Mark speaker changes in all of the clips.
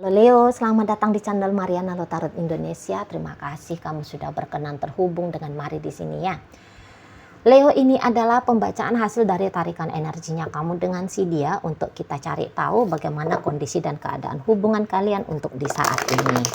Speaker 1: Halo Leo, selamat datang di channel Mariana Lotarot Indonesia. Terima kasih kamu sudah berkenan terhubung dengan Mari di sini ya. Leo, ini adalah pembacaan hasil dari tarikan energinya kamu dengan si dia untuk kita cari tahu bagaimana kondisi dan keadaan hubungan kalian untuk di saat ini.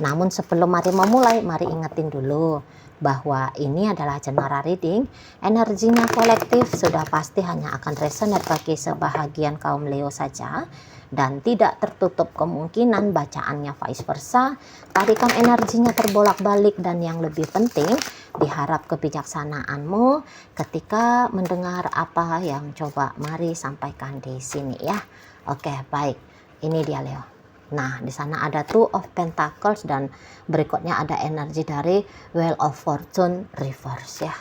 Speaker 1: Namun sebelum Mari memulai, Mari ingetin dulu bahwa ini adalah general reading. Energinya kolektif sudah pasti hanya akan resonate bagi sebahagian kaum Leo saja. Dan tidak tertutup kemungkinan bacaannya vice versa. Tarikan energinya terbolak-balik dan yang lebih penting, diharap kebijaksanaanmu ketika mendengar apa yang coba Mari sampaikan di sini ya. Oke, baik. Ini dia Leo. Nah, di sana ada Two of Pentacles dan berikutnya ada energi dari Wheel of Fortune reverse ya.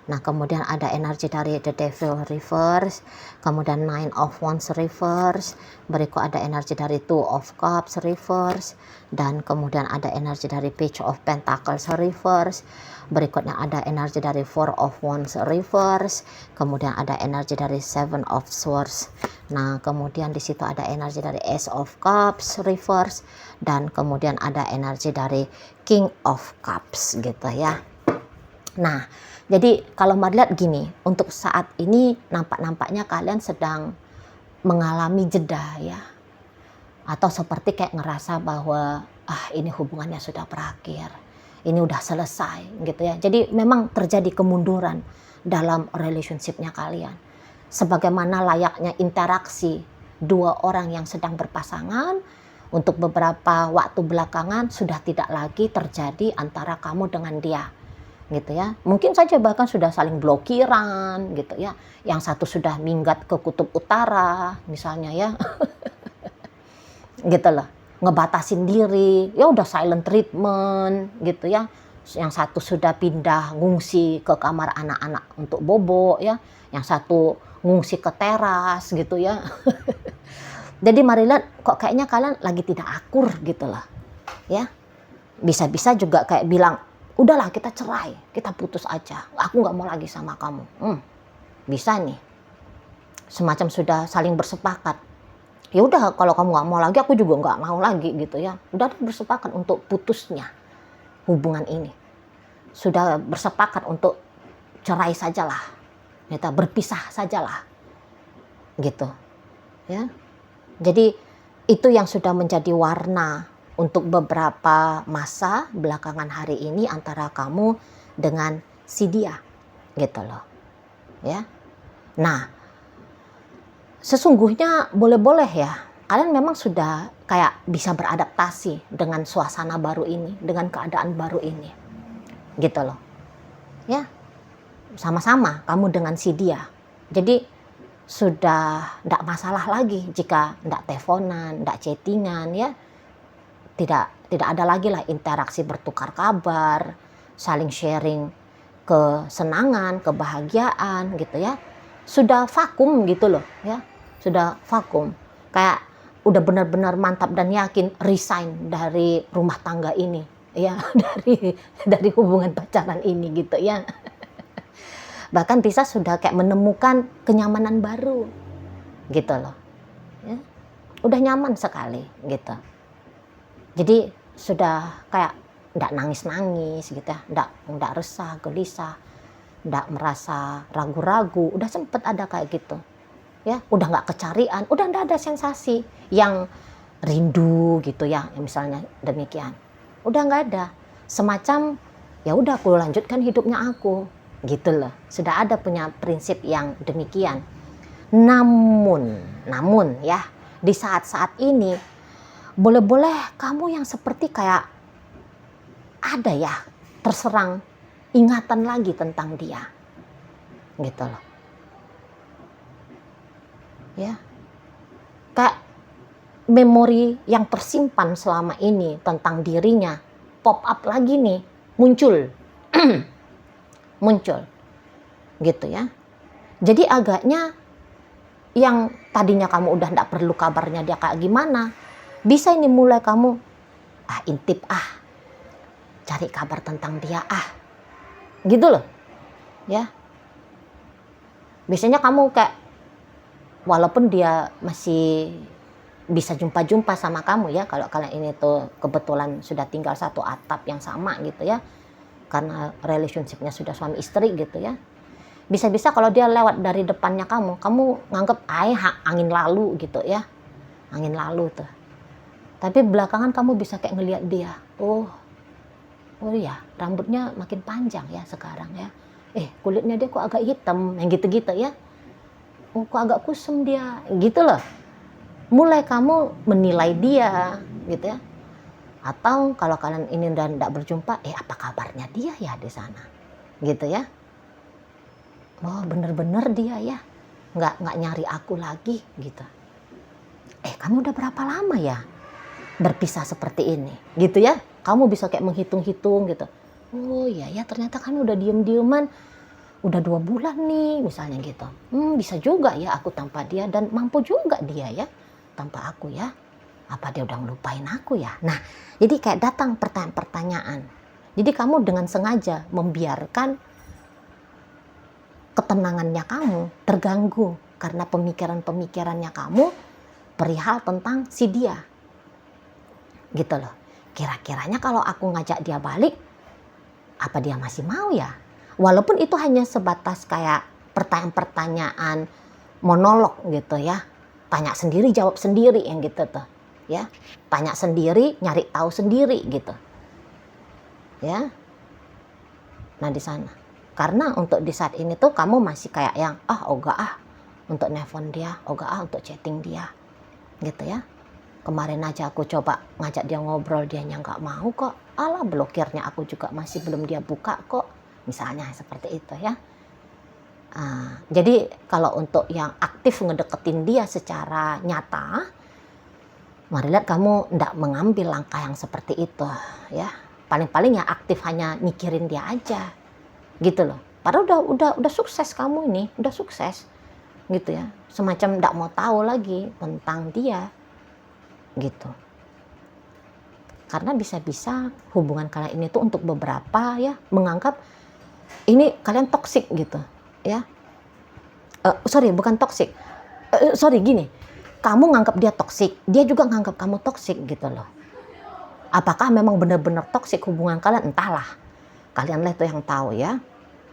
Speaker 1: Nah, kemudian ada energi dari The Devil reverse, kemudian Nine of Wands reverse, berikut ada energi dari Two of Cups reverse, dan kemudian ada energi dari Page of Pentacles reverse, berikutnya ada energi dari Four of Wands reverse, kemudian ada energi dari Seven of Swords. Nah, kemudian di situ ada energi dari Ace of Cups reverse, dan kemudian ada energi dari King of Cups gitu ya. Nah, jadi kalau Mari lihat gini, untuk saat ini nampaknya kalian sedang mengalami jeda ya. Atau seperti kayak ngerasa bahwa ini hubungannya sudah berakhir. Ini udah selesai gitu ya. Jadi memang terjadi kemunduran dalam relationship-nya kalian. Sebagaimana layaknya interaksi dua orang yang sedang berpasangan, untuk beberapa waktu belakangan sudah tidak lagi terjadi antara kamu dengan dia. Gitu ya, mungkin saja bahkan sudah saling blokiran gitu ya, yang satu sudah minggat ke kutub utara misalnya ya gitu loh, ngebatasin diri ya, udah silent treatment gitu ya, yang satu sudah pindah ngungsi ke kamar anak-anak untuk bobo ya, yang satu ngungsi ke teras gitu ya. Jadi Mari lihat kok kayaknya kalian lagi tidak akur gitu loh ya, bisa-bisa juga kayak bilang, udahlah kita cerai, kita putus aja, aku nggak mau lagi sama kamu. Bisa nih, semacam sudah saling bersepakat. Ya udah, kalau kamu nggak mau lagi, aku juga nggak mau lagi gitu ya. Udah bersepakat untuk putusnya hubungan ini. Sudah bersepakat untuk cerai sajalah, kita berpisah sajalah, gitu ya. Jadi itu yang sudah menjadi warna untuk beberapa masa belakangan hari ini antara kamu dengan si dia gitu loh ya. Nah, sesungguhnya boleh-boleh ya, kalian memang sudah kayak bisa beradaptasi dengan suasana baru ini, dengan keadaan baru ini gitu loh ya. Sama-sama kamu dengan si dia, jadi sudah tidak masalah lagi jika tidak teleponan, tidak chattingan ya. Tidak ada lagi lah interaksi bertukar kabar, saling sharing kesenangan, kebahagiaan gitu ya. Sudah vakum gitu loh ya. Sudah vakum. Kayak udah benar-benar mantap dan yakin resign dari rumah tangga ini ya, dari hubungan pacaran ini gitu ya. Bahkan bisa sudah kayak menemukan kenyamanan baru gitu loh ya. Udah nyaman sekali gitu. Jadi sudah kayak enggak nangis-nangis gitu ya, enggak resah, gelisah, enggak merasa ragu-ragu, udah sempet ada kayak gitu. Ya, udah enggak kecarian, udah enggak ada sensasi yang rindu gitu ya, misalnya demikian. Udah enggak ada. Semacam ya udah aku lanjutkan hidupnya aku, gitu loh. Sudah ada punya prinsip yang demikian. Namun ya, di saat-saat ini boleh-boleh kamu yang seperti kayak ada ya terserang ingatan lagi tentang dia gitu loh ya, kayak memori yang tersimpan selama ini tentang dirinya pop up lagi nih, muncul muncul gitu ya. Jadi agaknya yang tadinya kamu udah enggak perlu kabarnya dia kayak gimana, bisa ini mulai kamu intip cari kabar tentang dia gitu loh ya. Biasanya kamu kayak walaupun dia masih bisa jumpa-jumpa sama kamu ya, kalau kalian ini tuh kebetulan sudah tinggal satu atap yang sama gitu ya, karena relationship-nya sudah suami istri gitu ya. Bisa-bisa kalau dia lewat dari depannya kamu nganggep angin lalu gitu ya, angin lalu tuh. Tapi belakangan kamu bisa kayak ngelihat dia, oh ya rambutnya makin panjang ya sekarang ya, kulitnya dia kok agak hitam, yang gitu-gitu ya, oh kok agak kusem dia, gitu loh. Mulai kamu menilai dia gitu ya. Atau kalau kalian ini udah tidak berjumpa, apa kabarnya dia ya di sana, gitu ya. Oh bener-bener dia ya, nggak nyari aku lagi gitu. Kamu udah berapa lama ya berpisah seperti ini, gitu ya. Kamu bisa kayak menghitung-hitung gitu. Oh iya ya, ternyata kan udah diem-dieman, udah 2 bulan nih misalnya gitu. Bisa juga ya aku tanpa dia, dan mampu juga dia ya tanpa aku ya. Apa dia udah ngelupain aku ya? Nah, jadi kayak datang pertanyaan-pertanyaan. Jadi kamu dengan sengaja membiarkan ketenangannya kamu terganggu karena pemikiran-pemikirannya kamu perihal tentang si dia. Gitu loh. Kira-kiranya kalau aku ngajak dia balik, apa dia masih mau ya? Walaupun itu hanya sebatas kayak pertanyaan-pertanyaan monolog gitu ya. Tanya sendiri, jawab sendiri yang gitu tuh. Ya, tanya sendiri, nyari tahu sendiri gitu. Ya. Nah, di sana. Karena untuk di saat ini tuh kamu masih kayak yang ogah untuk nelpon dia, ogah untuk chatting dia. Gitu ya. Kemarin aja aku coba ngajak dia ngobrol, dianya nggak mau kok. Alah, blokirnya aku juga masih belum dia buka kok. Misalnya seperti itu ya. Jadi kalau untuk yang aktif ngedeketin dia secara nyata, mari lihat kamu ndak mengambil langkah yang seperti itu ya. Paling-paling ya aktif hanya mikirin dia aja. Gitu loh. Padahal udah sukses kamu ini, udah sukses. Gitu ya. Semacam ndak mau tahu lagi tentang dia. Gitu. Karena bisa-bisa hubungan kalian ini tuh untuk beberapa ya menganggap ini kalian toksik gitu ya. Bukan toksik. Gini. Kamu nganggap dia toksik, dia juga nganggap kamu toksik gitu loh. Apakah memang benar-benar toksik hubungan kalian? Entahlah. Kalianlah itu yang tahu ya.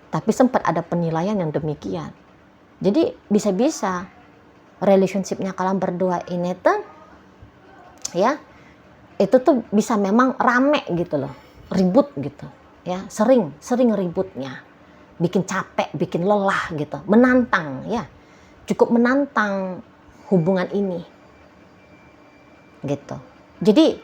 Speaker 1: Tapi sempat ada penilaian yang demikian. Jadi bisa-bisa relationship-nya kalian berdua ini tuh ya, itu tuh bisa memang rame gitu loh, ribut gitu ya, sering ributnya, bikin capek, bikin lelah gitu, menantang ya, cukup menantang hubungan ini gitu. Jadi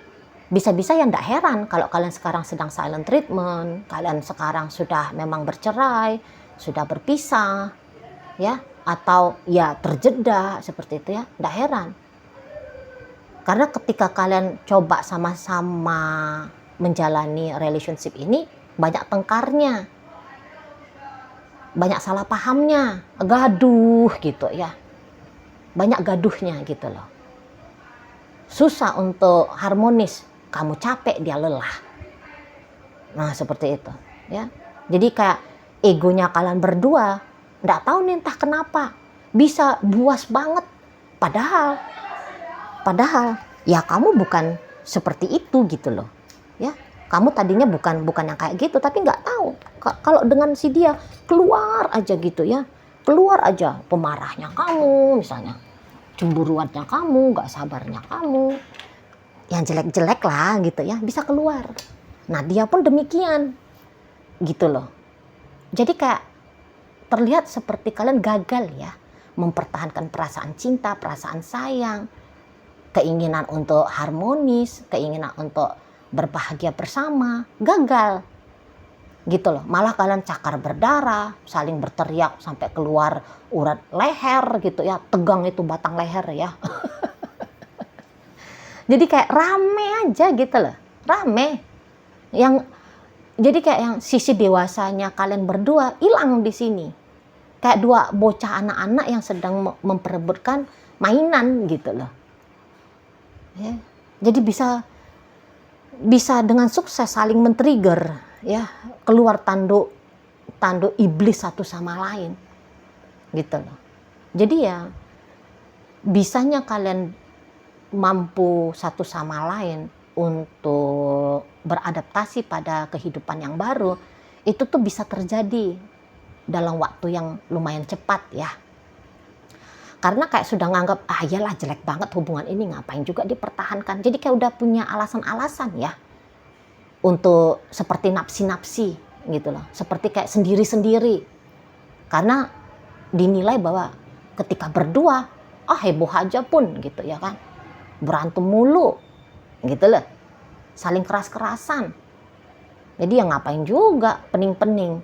Speaker 1: bisa-bisa ya ndak heran kalau kalian sekarang sedang silent treatment, kalian sekarang sudah memang bercerai, sudah berpisah ya, atau ya terjeda seperti itu ya, ndak heran. Karena ketika kalian coba sama-sama menjalani relationship ini, banyak tengkarnya, banyak salah pahamnya, gaduh gitu ya. Banyak gaduhnya gitu loh. Susah untuk harmonis, kamu capek, dia lelah. Nah, seperti itu ya. Jadi kayak egonya kalian berdua, nggak tahu nih entah kenapa bisa buas banget. Padahal ya kamu bukan seperti itu gitu loh ya. Kamu tadinya bukan yang kayak gitu, tapi nggak tahu kalau dengan si dia keluar aja gitu ya, keluar aja pemarahnya kamu misalnya, cemburuannya kamu, nggak sabarnya kamu, yang jelek-jelek lah gitu ya, bisa keluar. Nah, dia pun demikian gitu loh. Jadi kayak terlihat seperti kalian gagal ya mempertahankan perasaan cinta, perasaan sayang, keinginan untuk harmonis, keinginan untuk berbahagia bersama, gagal gitu loh. Malah kalian cakar berdarah, saling berteriak sampai keluar urat leher gitu ya, tegang itu batang leher ya. Jadi kayak rame aja gitu loh, rame. Jadi kayak yang sisi dewasanya kalian berdua hilang di sini. Kayak dua bocah anak-anak yang sedang memperebutkan mainan gitu loh. Ya, jadi bisa dengan sukses saling men-trigger ya, keluar tanduk iblis satu sama lain gitu loh. Jadi ya bisanya kalian mampu satu sama lain untuk beradaptasi pada kehidupan yang baru, itu tuh bisa terjadi dalam waktu yang lumayan cepat ya. Karena kayak sudah nganggap, iyalah jelek banget hubungan ini, ngapain juga dipertahankan. Jadi kayak udah punya alasan-alasan ya untuk seperti napsi-napsi gitu loh. Seperti kayak sendiri-sendiri. Karena dinilai bahwa ketika berdua, heboh aja pun gitu ya kan. Berantem mulu gitu loh. Saling keras-kerasan. Jadi ya ngapain juga pening-pening.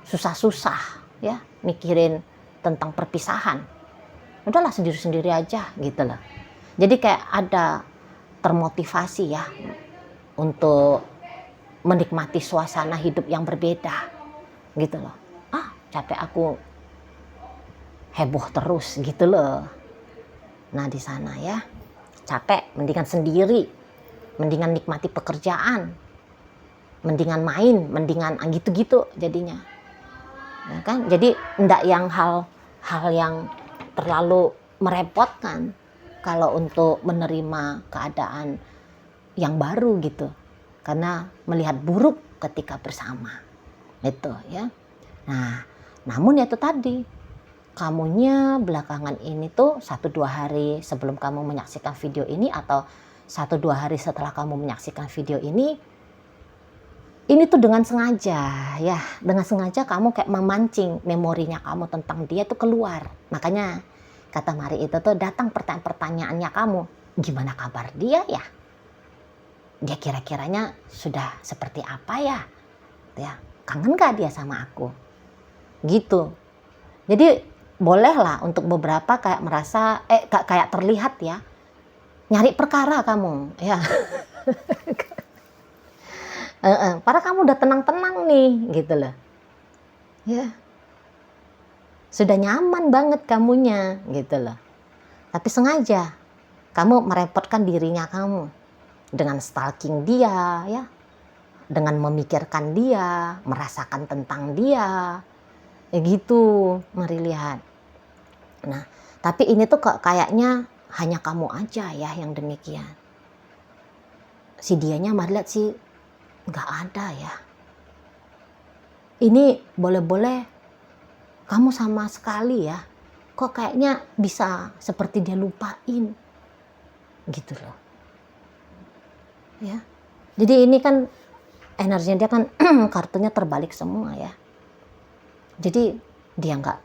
Speaker 1: Susah-susah ya mikirin tentang perpisahan. Udahlah sendiri-sendiri aja gitu loh. Jadi kayak ada termotivasi ya untuk menikmati suasana hidup yang berbeda gitu loh. Capek aku heboh terus gitu loh. Nah di sana ya capek, mendingan sendiri, mendingan nikmati pekerjaan, mendingan main, mendingan gitu-gitu jadinya. Ya kan? Jadi enggak yang hal yang terlalu merepotkan kalau untuk menerima keadaan yang baru gitu, karena melihat buruk ketika bersama itu ya. Nah namun itu tadi, kamunya belakangan ini tuh 1-2 hari sebelum kamu menyaksikan video ini atau 1-2 hari setelah kamu menyaksikan video ini tuh dengan sengaja ya, dengan sengaja kamu kayak memancing memorinya kamu tentang dia tuh keluar. Makanya kata Mari itu tuh datang pertanyaannya kamu, gimana kabar dia ya? Dia kira-kiranya sudah seperti apa ya? Kangen gak dia sama aku? Gitu. Jadi bolehlah untuk beberapa kayak merasa, kayak terlihat ya, nyari perkara kamu ya. Padahal kamu udah tenang-tenang nih gitu loh ya, sudah nyaman banget kamunya gitu loh, tapi sengaja kamu merepotkan dirinya kamu dengan stalking dia ya, dengan memikirkan dia, merasakan tentang dia ya gitu. Mari lihat. Nah tapi ini tuh kayaknya hanya kamu aja ya yang demikian. Si dianya Mari lihat sih nggak ada ya. Ini boleh-boleh kamu sama sekali ya, kok kayaknya bisa seperti dia lupain gitu loh ya. Jadi ini kan energinya dia kan kartunya terbalik semua ya. Jadi dia nggak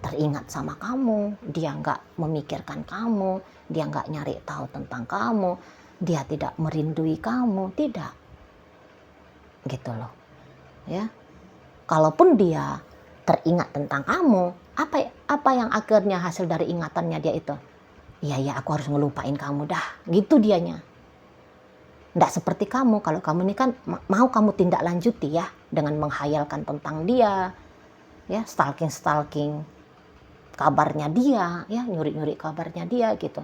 Speaker 1: teringat sama kamu, dia nggak memikirkan kamu, dia nggak nyari tahu tentang kamu, dia tidak merindui kamu, tidak gitu loh ya. Kalaupun dia teringat tentang kamu, apa yang akhirnya hasil dari ingatannya dia itu? Iya aku harus ngelupain kamu dah, gitu dianya. Nggak seperti kamu, kalau kamu ini kan mau kamu tindak lanjuti ya dengan menghayalkan tentang dia ya, stalking kabarnya dia ya, nyuri kabarnya dia gitu.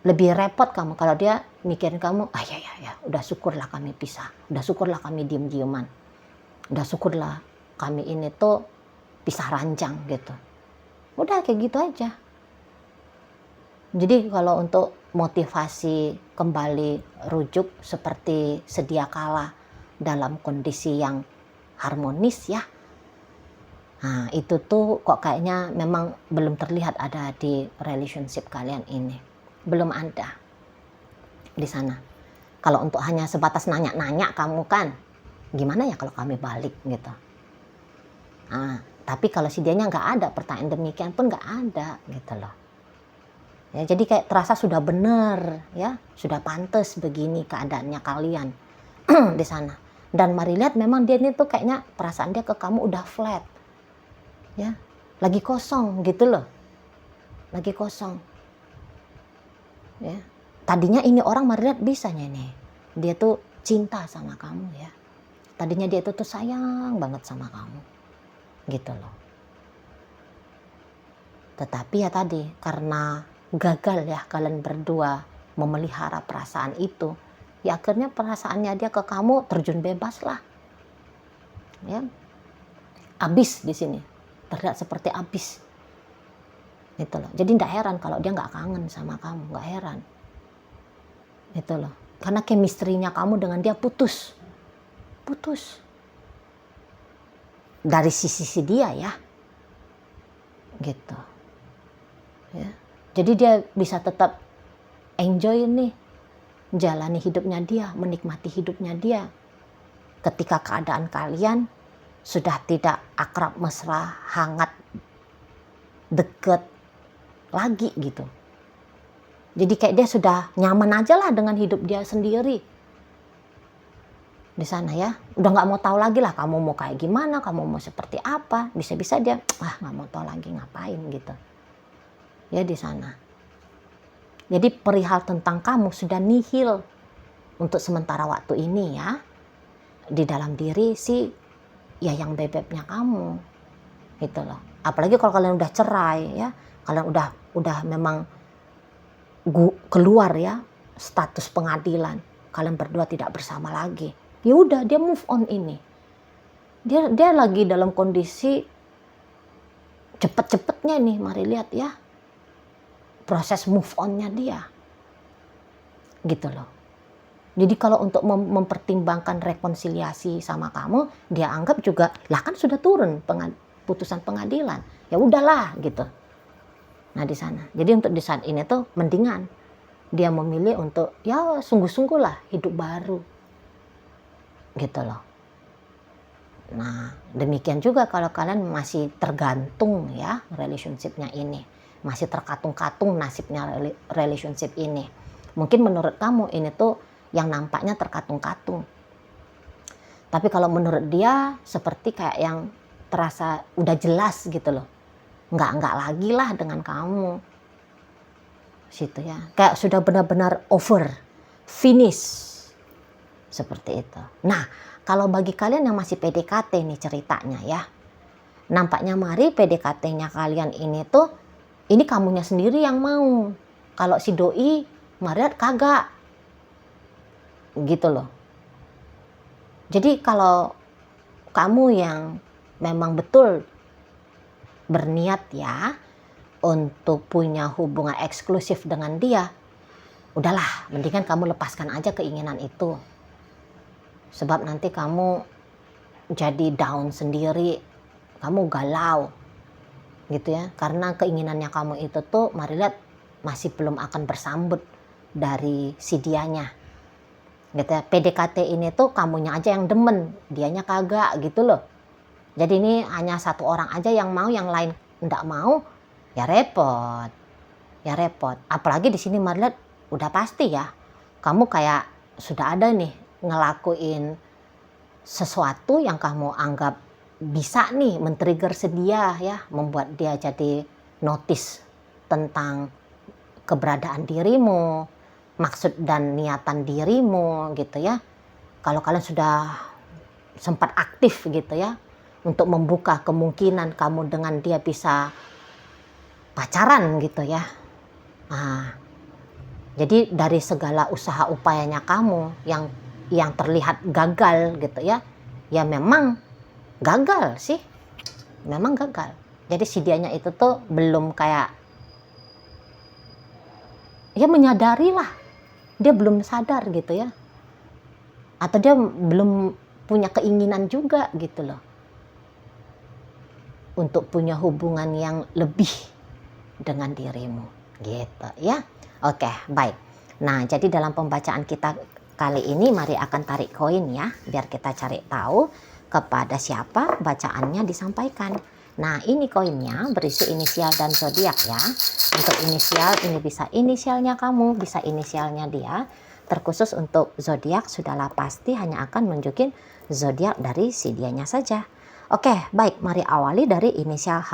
Speaker 1: Lebih repot kamu kalau dia mikirin kamu, ya, udah syukurlah kami pisah, udah syukurlah kami diem-dieman, udah syukurlah kami ini tuh pisah ranjang gitu. Udah kayak gitu aja. Jadi kalau untuk motivasi kembali rujuk seperti sedia kala dalam kondisi yang harmonis ya, nah itu tuh kok kayaknya memang belum terlihat ada di relationship kalian ini. Belum ada di sana. Kalau untuk hanya sebatas nanya-nanya kamu kan, gimana ya kalau kami balik gitu. Nah, tapi kalau si dianya nggak ada, pertanyaan demikian pun nggak ada gitu loh. Ya, jadi kayak terasa sudah benar ya, sudah pantas begini keadaannya kalian di sana. Dan Mari lihat memang dia ini tuh kayaknya perasaan dia ke kamu udah flat. Ya, lagi kosong gitu loh. Lagi kosong. Ya, tadinya ini orang Mari lihat bisanya nih, dia tuh cinta sama kamu ya. Tadinya dia tuh sayang banget sama kamu, gitu loh. Tetapi ya tadi karena gagal ya kalian berdua memelihara perasaan itu, ya akhirnya perasaannya dia ke kamu terjun bebas lah. Ya, abis di sini, terlihat seperti abis. Gitu loh. Jadi nggak heran kalau dia nggak kangen sama kamu, nggak heran. Gitu loh. Karena chemistry-nya kamu dengan dia putus. Dari sisi dia ya. Gitu. Ya. Jadi dia bisa tetap enjoy nih, jalani hidupnya dia, menikmati hidupnya dia. Ketika keadaan kalian sudah tidak akrab, mesra, hangat, deket lagi gitu. Jadi kayak dia sudah nyaman aja lah dengan hidup dia sendiri di sana ya. Udah nggak mau tahu lagi lah kamu mau kayak gimana, kamu mau seperti apa. Bisa-bisa dia nggak mau tahu lagi ngapain gitu ya di sana. Jadi perihal tentang kamu sudah nihil untuk sementara waktu ini ya. Di dalam diri sih ya yang bebeknya kamu gitu loh. Apalagi kalau kalian udah cerai ya, kalian udah memang keluar ya status pengadilan, kalian berdua tidak bersama lagi. Ya udah, dia move on ini. Dia lagi dalam kondisi cepet-cepetnya nih, mari lihat ya proses move onnya dia gitu loh. Jadi kalau untuk mempertimbangkan rekonsiliasi sama kamu, dia anggap juga lah kan sudah turun putusan pengadilan, ya udahlah gitu. Nah di sana, jadi untuk di saat ini tuh mendingan dia memilih untuk ya sungguh-sungguh lah hidup baru gitu loh. Nah demikian juga kalau kalian masih tergantung ya relationship-nya ini, masih terkatung-katung nasibnya relationship ini. Mungkin menurut kamu ini tuh yang nampaknya terkatung-katung. Tapi kalau menurut dia seperti kayak yang terasa udah jelas gitu loh. Enggak lagi lah dengan kamu. Situ ya. Kayak sudah benar-benar over, finish. Seperti itu. Nah, kalau bagi kalian yang masih PDKT nih ceritanya ya. Nampaknya mari PDKT-nya kalian ini tuh, ini kamunya sendiri yang mau. Kalau si doi, Mariat kagak. Gitu loh. Jadi kalau kamu yang memang betul berniat ya untuk punya hubungan eksklusif dengan dia, udahlah mendingan kamu lepaskan aja keinginan itu. Sebab nanti kamu jadi down sendiri, kamu galau gitu ya. Karena keinginannya kamu itu tuh mari lihat masih belum akan bersambut dari si dianya. Gitu ya. PDKT ini tuh kamunya aja yang demen, dianya kagak gitu loh. Jadi ini hanya satu orang aja yang mau, yang lain enggak mau, ya repot. Ya repot. Apalagi di sini Marlet udah pasti ya. Kamu kayak sudah ada nih ngelakuin sesuatu yang kamu anggap bisa nih men-trigger sedia ya, membuat dia jadi notice tentang keberadaan dirimu, maksud dan niatan dirimu gitu ya. Kalau kalian sudah sempat aktif gitu ya untuk membuka kemungkinan kamu dengan dia bisa pacaran gitu ya. Nah, jadi dari segala usaha upayanya kamu yang terlihat gagal gitu ya, ya memang gagal sih, memang gagal. Jadi si dianya itu tuh belum kayak ya menyadari lah, dia belum sadar gitu ya, atau dia belum punya keinginan juga gitu loh untuk punya hubungan yang lebih dengan dirimu gitu ya. Oke, baik. Nah, jadi dalam pembacaan kita kali ini mari akan tarik koin ya, biar kita cari tahu kepada siapa bacaannya disampaikan. Nah, ini koinnya berisi inisial dan zodiak ya. Untuk inisial ini bisa inisialnya kamu, bisa inisialnya dia. Terkhusus untuk zodiak sudahlah pasti hanya akan nunjukin zodiak dari si dianya saja. Oke, baik, mari awali dari inisial H,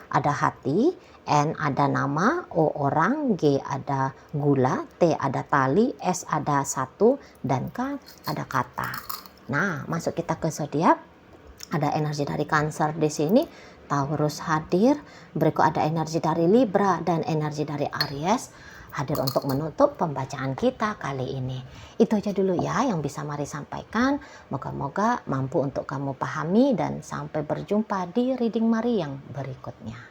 Speaker 1: ada hati, N ada nama, O orang, G ada gula, T ada tali, S ada satu, dan K ada kata. Nah, masuk kita ke zodiak. Ada energi dari Cancer di sini, Taurus hadir, berikut ada energi dari Libra dan energi dari Aries hadir untuk menutup pembacaan kita kali ini. Itu aja dulu ya yang bisa mari sampaikan. Moga-moga mampu untuk kamu pahami dan sampai berjumpa di reading Mari yang berikutnya.